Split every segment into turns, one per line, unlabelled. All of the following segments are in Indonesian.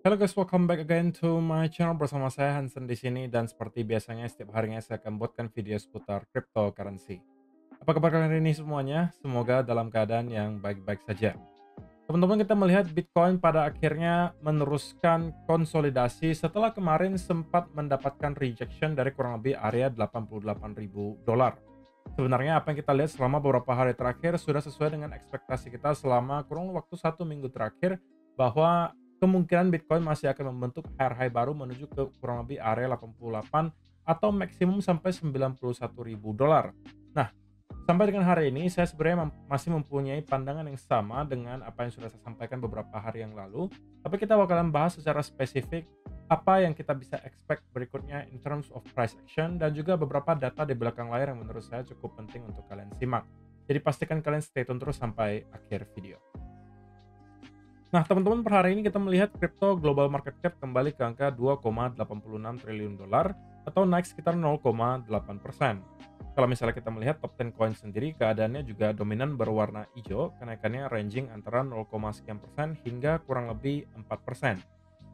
Halo guys, welcome back again to my channel bersama saya Hansen di sini dan seperti biasanya setiap harinya saya akan buatkan video seputar cryptocurrency. Apa kabar kalian hari ini semuanya? Semoga dalam keadaan yang baik-baik saja. Teman-teman, kita melihat Bitcoin pada akhirnya meneruskan konsolidasi setelah kemarin sempat mendapatkan rejection dari kurang lebih area 88.000 dolar. Sebenarnya apa yang kita lihat selama beberapa hari terakhir sudah sesuai dengan ekspektasi kita selama kurang waktu 1 minggu terakhir, bahwa kemungkinan Bitcoin masih akan membentuk high baru menuju ke kurang lebih area 88 atau maksimum sampai 91.000 dolar. Nah, sampai dengan hari ini saya sebenarnya masih mempunyai pandangan yang sama dengan apa yang sudah saya sampaikan beberapa hari yang lalu, tapi kita bakalan bahas secara spesifik apa yang kita bisa expect berikutnya in terms of price action dan juga beberapa data di belakang layar yang menurut saya cukup penting untuk kalian simak. Jadi pastikan kalian stay tune terus sampai akhir video. Nah, teman-teman, per hari ini kita melihat kripto global market cap kembali ke angka 2,86 triliun dolar atau naik sekitar 0,8%. Kalau misalnya kita melihat top 10 coin sendiri, keadaannya juga dominan berwarna hijau, kenaikannya ranging antara 0, sekian persen hingga kurang lebih 4%.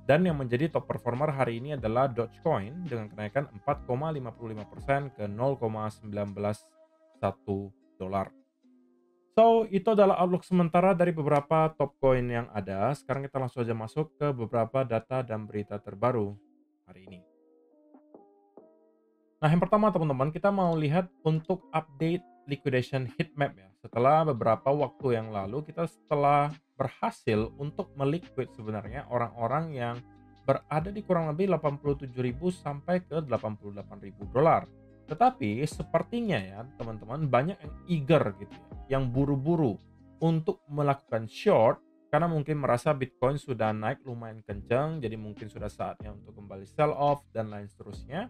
Dan yang menjadi top performer hari ini adalah Dogecoin dengan kenaikan 4,55% ke 0,191 dolar. So, itu adalah outlook sementara dari beberapa top coin yang ada. Sekarang kita langsung aja masuk ke beberapa data dan berita terbaru hari ini. Nah, yang pertama teman-teman, kita mau lihat untuk update liquidation heat map ya. Setelah beberapa waktu yang lalu, kita setelah berhasil untuk meliquid sebenarnya orang-orang yang berada di kurang lebih 87.000 sampai ke 88.000 dolar. Tetapi sepertinya ya teman-teman, banyak yang eager gitu ya, yang buru-buru untuk melakukan short karena mungkin merasa Bitcoin sudah naik lumayan kencang, jadi mungkin sudah saatnya untuk kembali sell off dan lain seterusnya.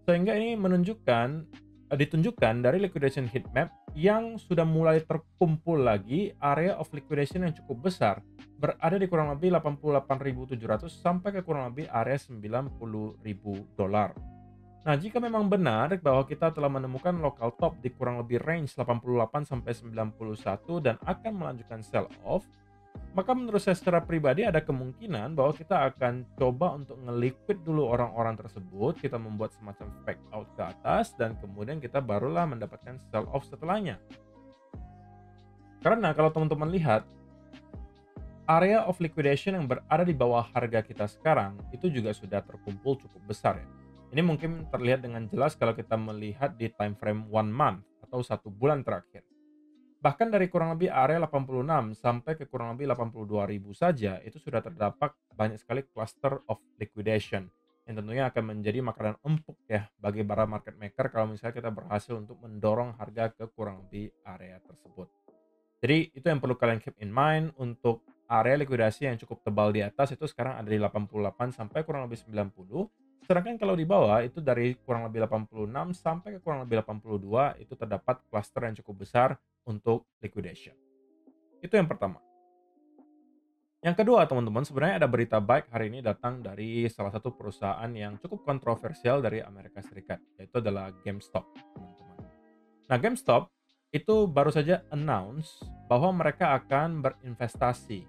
Sehingga ini ditunjukkan dari liquidation heat map yang sudah mulai terkumpul lagi area of liquidation yang cukup besar, berada di kurang lebih 88.700 sampai ke kurang lebih area 90.000 dolar. Nah, jika memang benar bahwa kita telah menemukan local top di kurang lebih range 88 sampai 91 dan akan melanjutkan sell off, maka menurut saya secara pribadi ada kemungkinan bahwa kita akan coba untuk nge-liquid dulu orang-orang tersebut, kita membuat semacam fake out ke atas, dan kemudian kita barulah mendapatkan sell off setelahnya. Karena kalau teman-teman lihat, area of liquidation yang berada di bawah harga kita sekarang, itu juga sudah terkumpul cukup besar ya. Ini mungkin terlihat dengan jelas kalau kita melihat di time frame 1 month atau 1 bulan terakhir. Bahkan dari kurang lebih area 86 sampai ke kurang lebih 82.000 saja, itu sudah terdapat banyak sekali cluster of liquidation yang tentunya akan menjadi makanan empuk ya bagi para market maker kalau misalnya kita berhasil untuk mendorong harga ke kurang lebih area tersebut. Jadi itu yang perlu kalian keep in mind untuk area likuidasi yang cukup tebal di atas itu sekarang ada di 88 sampai kurang lebih 90. Sedangkan kalau di bawah itu dari kurang lebih 86 sampai ke kurang lebih 82 itu terdapat cluster yang cukup besar untuk liquidation. Itu yang pertama. Yang kedua teman-teman, sebenarnya ada berita baik hari ini datang dari salah satu perusahaan yang cukup kontroversial dari Amerika Serikat, yaitu adalah GameStop, teman-teman. Nah, GameStop itu baru saja announce bahwa mereka akan berinvestasi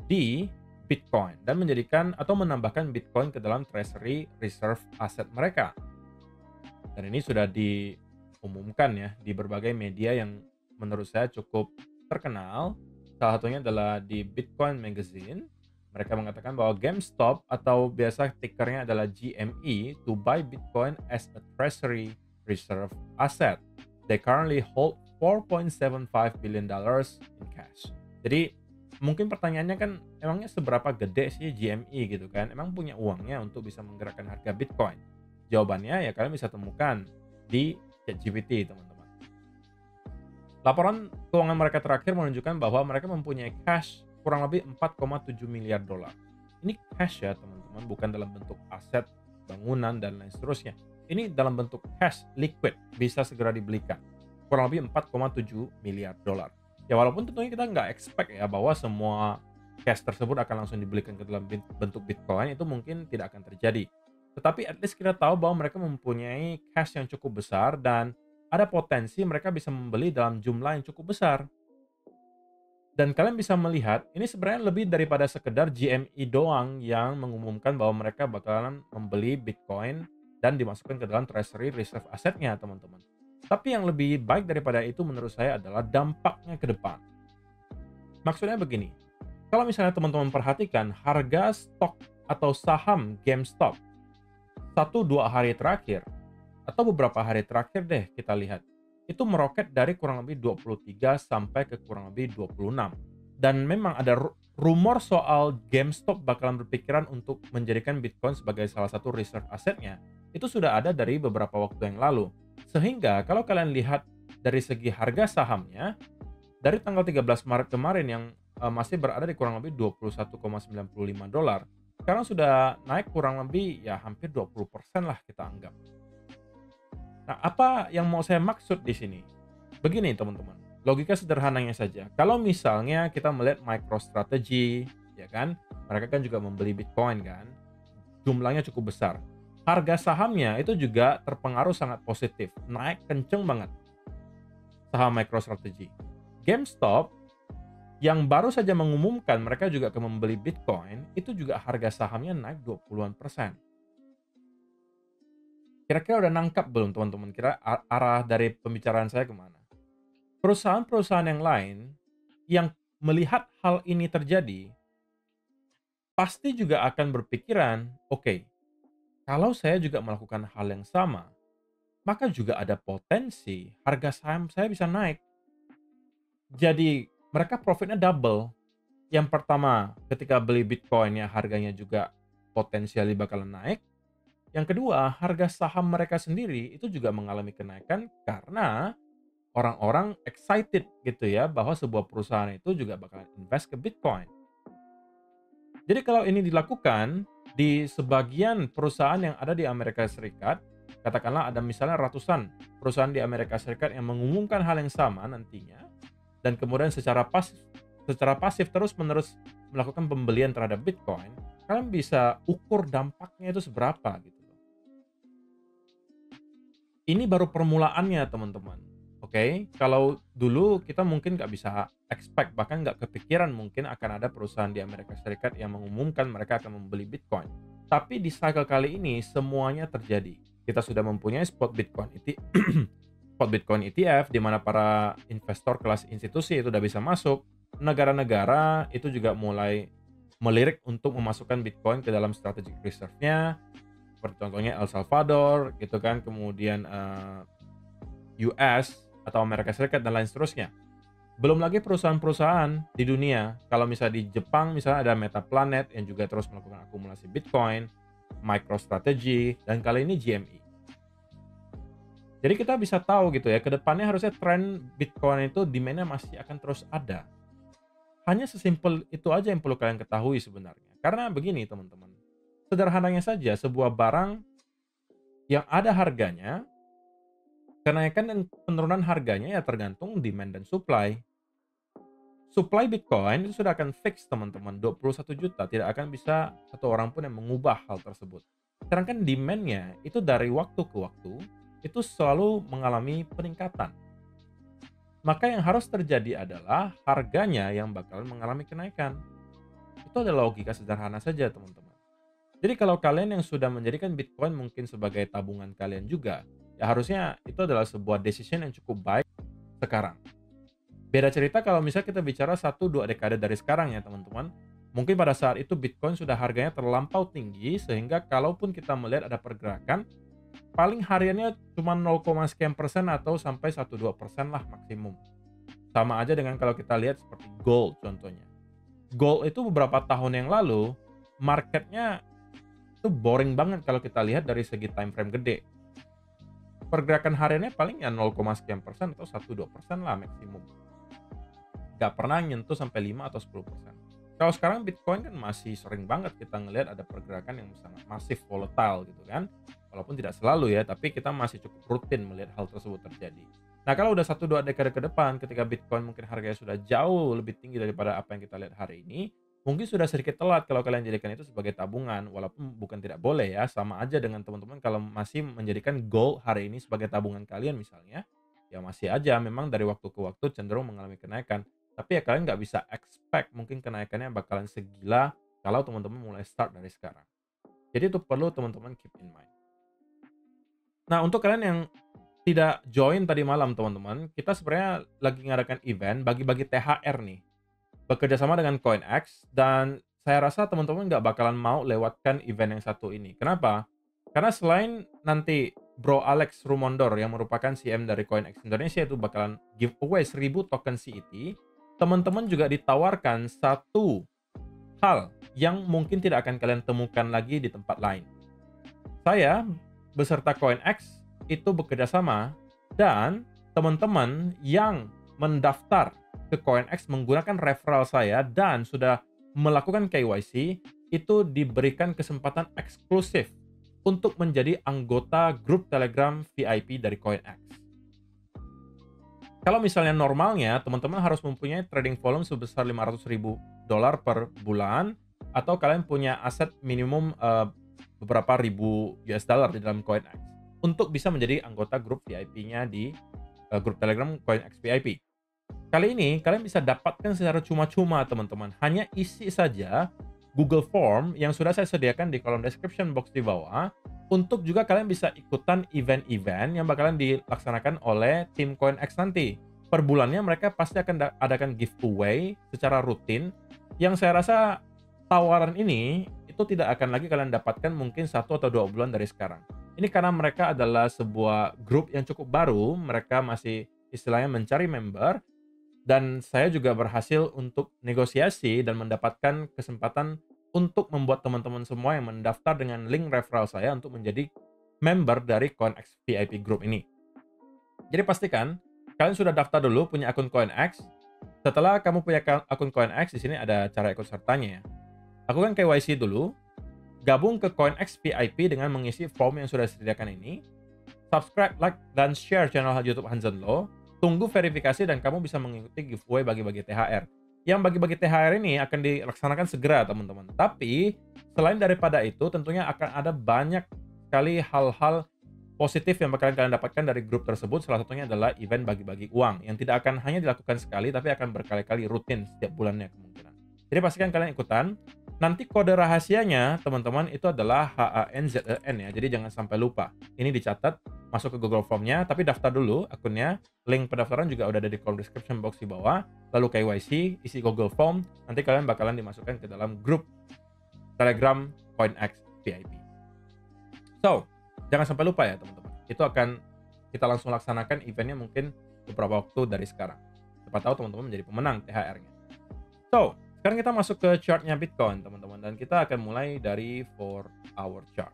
di Bitcoin dan menjadikan atau menambahkan Bitcoin ke dalam treasury reserve aset mereka. Dan ini sudah diumumkan ya di berbagai media yang menurut saya cukup terkenal. Salah satunya adalah di Bitcoin Magazine. Mereka mengatakan bahwa GameStop atau biasa tickernya adalah GME to buy Bitcoin as a treasury reserve asset. They currently hold 4.75 billion dollars in cash. Jadi mungkin pertanyaannya kan, emangnya seberapa gede sih GME gitu kan? Emang punya uangnya untuk bisa menggerakkan harga Bitcoin? Jawabannya ya kalian bisa temukan di ChatGPT, teman-teman. Laporan keuangan mereka terakhir menunjukkan bahwa mereka mempunyai cash kurang lebih 4,7 miliar dolar. Ini cash ya, teman-teman, bukan dalam bentuk aset, bangunan, dan lain seterusnya. Ini dalam bentuk cash, liquid, bisa segera dibelikan. Kurang lebih 4,7 miliar dolar. Ya walaupun tentunya kita nggak expect ya bahwa semua cash tersebut akan langsung dibelikan ke dalam bentuk Bitcoin, itu mungkin tidak akan terjadi. Tetapi at least kita tahu bahwa mereka mempunyai cash yang cukup besar dan ada potensi mereka bisa membeli dalam jumlah yang cukup besar. Dan kalian bisa melihat, ini sebenarnya lebih daripada sekedar GME doang yang mengumumkan bahwa mereka bakalan membeli Bitcoin dan dimasukkan ke dalam treasury reserve asetnya, teman-teman. Tapi yang lebih baik daripada itu menurut saya adalah dampaknya ke depan. Maksudnya begini, kalau misalnya teman-teman perhatikan harga stok atau saham GameStop 1-2 hari terakhir atau beberapa hari terakhir deh kita lihat, itu meroket dari kurang lebih 23 sampai ke kurang lebih 26. Dan memang ada rumor soal GameStop bakalan berpikiran untuk menjadikan Bitcoin sebagai salah satu reserve asetnya, itu sudah ada dari beberapa waktu yang lalu. Sehingga kalau kalian lihat dari segi harga sahamnya, dari tanggal 13 Maret kemarin yang masih berada di kurang lebih $21,95, sekarang sudah naik kurang lebih ya hampir 20% lah kita anggap. Nah, apa yang mau saya maksud di sini? Begini teman-teman, logika sederhananya saja. Kalau misalnya kita melihat MicroStrategy, ya kan, mereka kan juga membeli Bitcoin kan, jumlahnya cukup besar. Harga sahamnya itu juga terpengaruh sangat positif, naik kenceng banget saham MicroStrategy. GameStop yang baru saja mengumumkan mereka juga akan membeli Bitcoin, itu juga harga sahamnya naik 20-an persen. Kira-kira udah nangkap belum teman-teman? Kira arah dari pembicaraan saya kemana? Perusahaan-perusahaan yang lain yang melihat hal ini terjadi, pasti juga akan berpikiran, "Oke, kalau saya juga melakukan hal yang sama, maka juga ada potensi harga saham saya bisa naik." Jadi mereka profitnya double. Yang pertama, ketika beli Bitcoin ya harganya juga potensial bakalan naik. Yang kedua, harga saham mereka sendiri itu juga mengalami kenaikan karena orang-orang excited gitu ya bahwa sebuah perusahaan itu juga bakalan invest ke Bitcoin. Jadi kalau ini dilakukan di sebagian perusahaan yang ada di Amerika Serikat, katakanlah ada misalnya ratusan perusahaan di Amerika Serikat yang mengumumkan hal yang sama nantinya, dan kemudian secara pasif terus-menerus melakukan pembelian terhadap Bitcoin, kalian bisa ukur dampaknya itu seberapa gitu loh. Ini baru permulaannya teman-teman. Oke, kalau dulu kita mungkin nggak bisa expect, bahkan nggak kepikiran mungkin akan ada perusahaan di Amerika Serikat yang mengumumkan mereka akan membeli Bitcoin. Tapi di cycle kali ini semuanya terjadi. Kita sudah mempunyai spot Bitcoin ETF di mana para investor kelas institusi itu udah bisa masuk. Negara-negara itu juga mulai melirik untuk memasukkan Bitcoin ke dalam strategic reserve-nya, seperti contohnya El Salvador gitu kan, kemudian US atau Amerika Serikat dan lain seterusnya. Belum lagi perusahaan-perusahaan di dunia. Kalau misalnya di Jepang misalnya ada Metaplanet yang juga terus melakukan akumulasi Bitcoin, MicroStrategy, dan kali ini GME. Jadi kita bisa tahu gitu ya, ke depannya harusnya tren Bitcoin itu demand-nya masih akan terus ada. Hanya sesimpel itu aja yang perlu kalian ketahui sebenarnya. Karena begini teman-teman, sederhananya saja sebuah barang yang ada harganya, kenaikan dan penurunan harganya ya tergantung demand dan supply. Supply Bitcoin itu sudah akan fix teman-teman, 21 juta, tidak akan bisa satu orang pun yang mengubah hal tersebut. Sedangkan demand-nya itu dari waktu ke waktu, itu selalu mengalami peningkatan. Maka yang harus terjadi adalah harganya yang bakal mengalami kenaikan. Itu adalah logika sederhana saja teman-teman. Jadi kalau kalian yang sudah menjadikan Bitcoin mungkin sebagai tabungan kalian juga, ya harusnya itu adalah sebuah decision yang cukup baik sekarang. Beda cerita kalau misalnya kita bicara 1-2 dekade dari sekarang ya teman-teman. Mungkin pada saat itu Bitcoin sudah harganya terlampau tinggi sehingga kalaupun kita melihat ada pergerakan, paling hariannya cuma 0, sekian persen atau sampai 1-2% lah maksimum. Sama aja dengan kalau kita lihat seperti gold contohnya. Gold itu beberapa tahun yang lalu marketnya itu boring banget kalau kita lihat dari segi time frame gede. Pergerakan hariannya paling ya 0, sekian persen atau 1-2% lah maksimum. Nggak pernah nyentuh sampai 5 atau 10%. Kalau sekarang Bitcoin kan masih sering banget kita ngelihat ada pergerakan yang sangat masif volatile gitu kan. Walaupun tidak selalu ya, tapi kita masih cukup rutin melihat hal tersebut terjadi. Nah, kalau udah 1-2 dekade ke depan ketika Bitcoin mungkin harganya sudah jauh lebih tinggi daripada apa yang kita lihat hari ini, mungkin sudah sedikit telat kalau kalian jadikan itu sebagai tabungan, walaupun bukan tidak boleh ya, sama aja dengan teman-teman kalau masih menjadikan gold hari ini sebagai tabungan kalian misalnya, ya masih aja memang dari waktu ke waktu cenderung mengalami kenaikan. Tapi ya kalian nggak bisa expect mungkin kenaikannya bakalan segila kalau teman-teman mulai start dari sekarang. Jadi itu perlu teman-teman keep in mind. Nah, untuk kalian yang tidak join tadi malam teman-teman, kita sebenarnya lagi ngadakan event bagi-bagi THR nih. Bekerja sama dengan CoinX dan saya rasa teman-teman nggak bakalan mau lewatkan event yang satu ini. Kenapa? Karena selain nanti Bro Alex Rumondor yang merupakan CM dari CoinX Indonesia itu bakalan giveaway 1000 token CET, teman-teman juga ditawarkan satu hal yang mungkin tidak akan kalian temukan lagi di tempat lain. Saya beserta CoinX itu bekerja sama dan teman-teman yang mendaftar ke CoinX menggunakan referral saya dan sudah melakukan KYC itu diberikan kesempatan eksklusif untuk menjadi anggota grup Telegram VIP dari CoinX. Kalau misalnya normalnya teman-teman harus mempunyai trading volume sebesar $500.000 per bulan atau kalian punya aset minimum beberapa ribu US dollar di dalam CoinX untuk bisa menjadi anggota grup VIP-nya di grup Telegram CoinX VIP. Kali ini kalian bisa dapatkan secara cuma-cuma teman-teman. Hanya isi saja Google Form yang sudah saya sediakan di kolom description box di bawah untuk juga kalian bisa ikutan event-event yang bakalan dilaksanakan oleh tim CoinX nanti. Per bulannya mereka pasti akan adakan giveaway secara rutin yang saya rasa tawaran ini itu tidak akan lagi kalian dapatkan mungkin 1 atau 2 bulan dari sekarang. Ini karena mereka adalah sebuah grup yang cukup baru, mereka masih istilahnya mencari member, dan saya juga berhasil untuk negosiasi dan mendapatkan kesempatan untuk membuat teman-teman semua yang mendaftar dengan link referral saya untuk menjadi member dari CoinX VIP Group ini. Jadi pastikan kalian sudah daftar dulu punya akun CoinX. Setelah kamu punya akun CoinX, di sini ada cara ikut sertanya ya. Lakukan KYC dulu, gabung ke CoinX VIP dengan mengisi form yang sudah disediakan ini, subscribe, like, dan share channel YouTube Hansen Lo, tunggu verifikasi dan kamu bisa mengikuti giveaway bagi-bagi THR. Yang bagi-bagi THR ini akan dilaksanakan segera teman-teman. Tapi selain daripada itu tentunya akan ada banyak sekali hal-hal positif yang bakalan kalian dapatkan dari grup tersebut. Salah satunya adalah event bagi-bagi uang yang tidak akan hanya dilakukan sekali tapi akan berkali-kali rutin setiap bulannya kemungkinan. Jadi pastikan kalian ikutan. Nanti kode rahasianya teman-teman itu adalah HANZEN ya. Jadi jangan sampai lupa. Ini dicatat, masuk ke Google Form-nya, tapi daftar dulu akunnya. Link pendaftaran juga udah ada di kolom description box di bawah. Lalu KYC, isi Google Form, nanti kalian bakalan dimasukkan ke dalam grup Telegram CoinX VIP. So, jangan sampai lupa ya teman-teman. Itu akan kita langsung laksanakan eventnya mungkin beberapa waktu dari sekarang. Siapa tahu teman-teman menjadi pemenang THR-nya. So, sekarang kita masuk ke chartnya Bitcoin teman-teman, dan kita akan mulai dari 4-hour chart.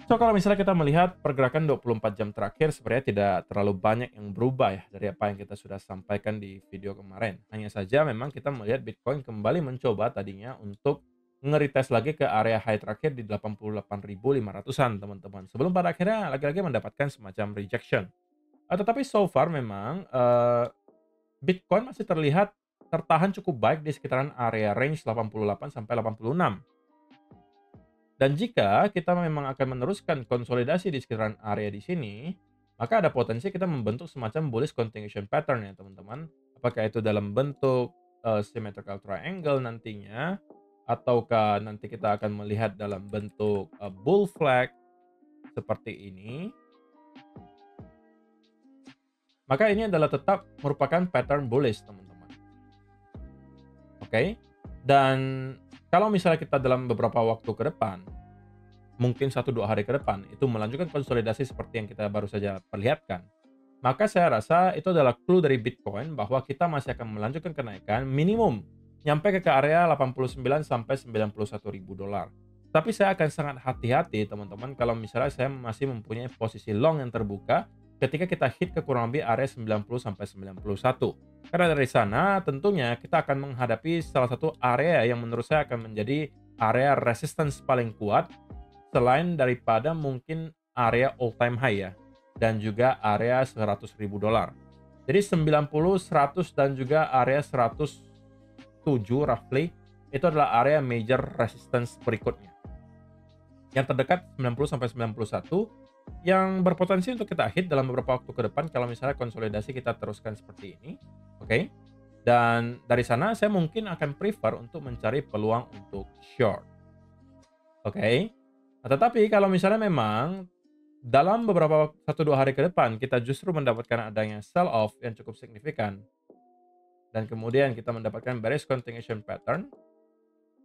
So kalau misalnya kita melihat pergerakan 24 jam terakhir sebenarnya tidak terlalu banyak yang berubah ya dari apa yang kita sudah sampaikan di video kemarin. Hanya saja memang kita melihat Bitcoin kembali mencoba tadinya untuk nge-retest lagi ke area high terakhir di 88.500-an teman-teman. Sebelum pada akhirnya lagi-lagi mendapatkan semacam rejection. Tetapi so far memang Bitcoin masih terlihat tertahan cukup baik di sekitaran area range 88 sampai 86. Dan jika kita memang akan meneruskan konsolidasi di sekitaran area di sini, maka ada potensi kita membentuk semacam bullish continuation pattern ya teman-teman. Apakah itu dalam bentuk symmetrical triangle nantinya, ataukah nanti kita akan melihat dalam bentuk bull flag seperti ini. Maka ini adalah tetap merupakan pattern bullish teman-teman. Oke, dan kalau misalnya kita dalam beberapa waktu ke depan, mungkin 1-2 hari ke depan, itu melanjutkan konsolidasi seperti yang kita baru saja perlihatkan, maka saya rasa itu adalah clue dari Bitcoin bahwa kita masih akan melanjutkan kenaikan minimum nyampe ke area 89 sampai 91 ribu dolar. Tapi saya akan sangat hati-hati teman-teman kalau misalnya saya masih mempunyai posisi long yang terbuka ketika kita hit ke kurang lebih area 90 sampai 91. Karena dari sana tentunya kita akan menghadapi salah satu area yang menurut saya akan menjadi area resistance paling kuat selain daripada mungkin area all time high ya, dan juga area 100 ribu dolar. Jadi 90, 100 dan juga area 107 roughly itu adalah area major resistance berikutnya. Yang terdekat 90 sampai 91 yang berpotensi untuk kita hit dalam beberapa waktu ke depan kalau misalnya konsolidasi kita teruskan seperti ini. Oke. Dan dari sana saya mungkin akan prefer untuk mencari peluang untuk short. Oke. Nah, tetapi kalau misalnya memang dalam beberapa 1-2 hari ke depan kita justru mendapatkan adanya sell off yang cukup signifikan dan kemudian kita mendapatkan bearish continuation pattern,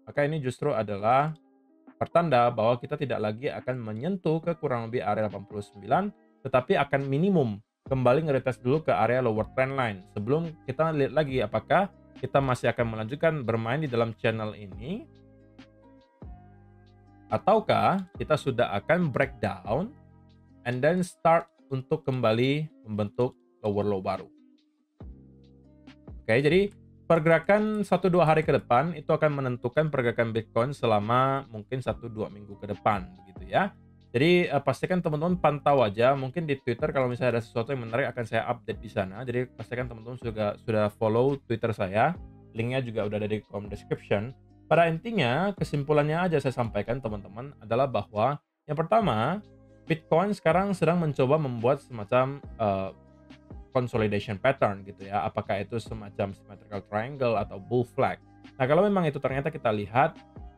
maka ini justru adalah pertanda bahwa kita tidak lagi akan menyentuh ke kurang lebih area 89, tetapi akan minimum kembali nge-retest dulu ke area lower trend line sebelum kita lihat lagi apakah kita masih akan melanjutkan bermain di dalam channel ini ataukah kita sudah akan breakdown and then start untuk kembali membentuk lower low baru. Oke, jadi pergerakan 1-2 hari ke depan itu akan menentukan pergerakan Bitcoin selama mungkin 1-2 minggu ke depan begitu ya. Jadi pastikan teman-teman pantau aja mungkin di Twitter kalau misalnya ada sesuatu yang menarik akan saya update di sana. Jadi pastikan teman-teman sudah follow Twitter saya. Linknya juga udah ada di kolom description. Pada intinya kesimpulannya aja saya sampaikan teman-teman adalah bahwa yang pertama Bitcoin sekarang sedang mencoba membuat semacam consolidation pattern gitu ya. Apakah itu semacam symmetrical triangle atau bull flag. Nah, kalau memang itu ternyata kita lihat,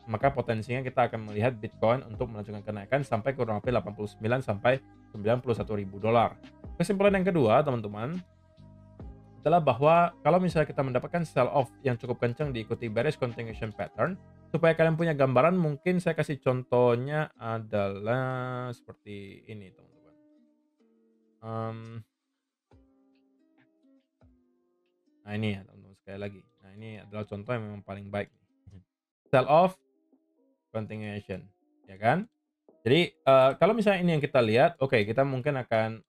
maka potensinya kita akan melihat Bitcoin untuk melanjutkan kenaikan sampai kurang lebih 89 sampai 91 ribu dolar. Kesimpulan yang kedua, teman-teman, adalah bahwa kalau misalnya kita mendapatkan sell off yang cukup kencang diikuti bearish continuation pattern, supaya kalian punya gambaran mungkin saya kasih contohnya adalah seperti ini, teman-teman. Mmm, nah ini ya teman-teman sekali lagi. Nah ini adalah contoh yang memang paling baik nih. Sell off, continuation, ya kan? Jadi, kalau misalnya ini yang kita lihat, oke kita mungkin akan,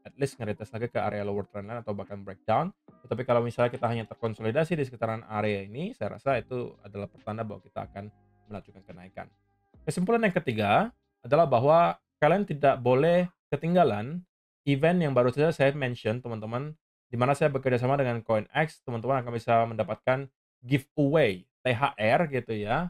at least nge-retest lagi ke area lower trendline atau bahkan breakdown. Tetapi kalau misalnya kita hanya terkonsolidasi di sekitaran area ini, saya rasa itu adalah pertanda bahwa kita akan melanjutkan kenaikan. Kesimpulan yang ketiga adalah bahwa kalian tidak boleh ketinggalan event yang baru saja saya mention, teman-teman, di mana saya bekerja sama dengan CoinEx, teman-teman akan bisa mendapatkan giveaway THR gitu ya,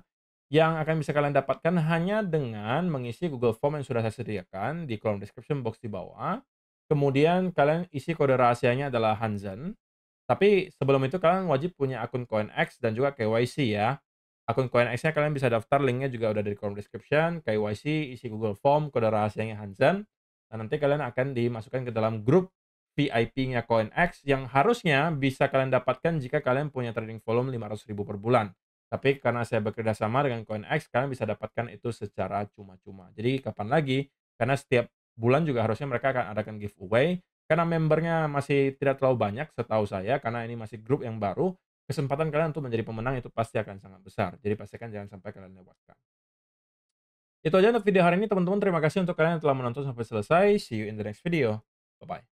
yang akan bisa kalian dapatkan hanya dengan mengisi Google Form yang sudah saya sediakan di kolom description box di bawah. Kemudian kalian isi kode rahasianya adalah Hanzen. Tapi sebelum itu kalian wajib punya akun CoinEx dan juga KYC ya. Akun CoinEx-nya kalian bisa daftar, linknya juga udah di kolom description. KYC, isi Google Form, kode rahasianya Hanzen. Dan nanti kalian akan dimasukkan ke dalam grup VIP-nya CoinEx yang harusnya bisa kalian dapatkan jika kalian punya trading volume 500.000 per bulan. Tapi karena saya bekerja sama dengan CoinEx, kalian bisa dapatkan itu secara cuma-cuma. Jadi kapan lagi? Karena setiap bulan juga harusnya mereka akan adakan giveaway. Karena membernya masih tidak terlalu banyak setahu saya, karena ini masih grup yang baru, kesempatan kalian untuk menjadi pemenang itu pasti akan sangat besar. Jadi pastikan jangan sampai kalian lewatkan. Itu aja untuk video hari ini teman-teman. Terima kasih untuk kalian yang telah menonton sampai selesai. See you in the next video. Bye-bye.